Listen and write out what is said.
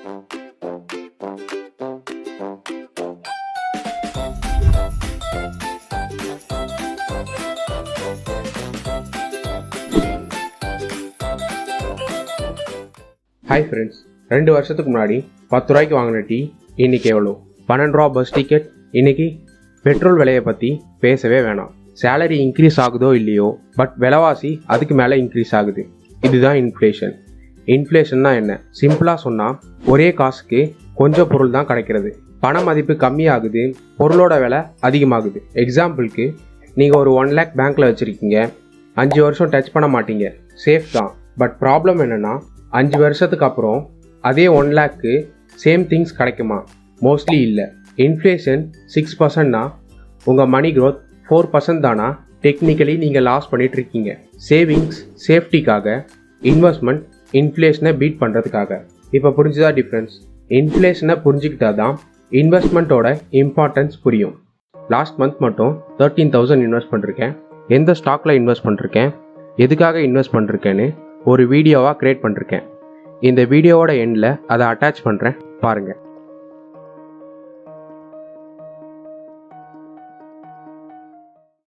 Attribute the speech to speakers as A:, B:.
A: Hi friends, 2 வருஷத்துக்கு முன்னாடி 10 ரூபாய்க்கு வாங்கின டீ இன்னைக்கு எவ்வளோ? 12 ரூபா பஸ் டிக்கெட். இன்னைக்கு பெட்ரோல் விலையை பற்றி பேசவே வேணாம். சேலரி இன்க்ரீஸ் ஆகுதோ இல்லையோ, பட் விலைவாசி அதுக்கு மேலே இன்க்ரீஸ் ஆகுது. இதுதான் இன்ஃப்ளேஷன். இன்ஃப்ளேஷன்னா என்ன? சிம்பிளாக சொன்னால், ஒரே காசுக்கு கொஞ்சம் பொருள் தான் கிடைக்கிறது. பண மதிப்பு கம்மியாகுது, பொருளோட விலை அதிகமாகுது. எக்ஸாம்பிளுக்கு, நீங்கள் ஒரு 1 lakh பேங்க்கில் வச்சுருக்கீங்க. 5 வருஷம் டச் பண்ண மாட்டீங்க, சேஃப் தான். பட் ப்ராப்ளம் என்னென்னா, 5 வருஷத்துக்கு அப்புறம் அதே 1 lakhக்கு சேம் திங்ஸ் கிடைக்குமா? மோஸ்ட்லி இல்லை. இன்ஃப்ளேஷன் 6%னா உங்கள் மணி க்ரோத் 4% தானா? டெக்னிக்கலி நீங்கள் லாஸ் பண்ணிகிட்ருக்கீங்க. சேவிங்ஸ் சேஃப்டிக்காக, இன்வெஸ்ட்மெண்ட் இன்ஃப்ளேஷனை பீட் பண்ணுறதுக்காக. இப்போ புரிஞ்சுதா டிஃப்ரென்ஸ்? இன்ஃப்ளேஷனை புரிஞ்சுக்கிட்டா தான் இன்வெஸ்ட்மெண்ட்டோட இம்பார்ட்டன்ஸ் புரியும். லாஸ்ட் மந்த் மட்டும் 13,000 இன்வெஸ்ட் பண்ணிருக்கேன். எந்த ஸ்டாக்கில் இன்வெஸ்ட் பண்ணிருக்கேன், எதுக்காக இன்வெஸ்ட் பண்ணிருக்கேன்னு ஒரு வீடியோவாக க்ரியேட் பண்ணிருக்கேன். இந்த வீடியோவோட எண்டில் அதை அட்டாச் பண்ணுறேன், பாருங்கள்.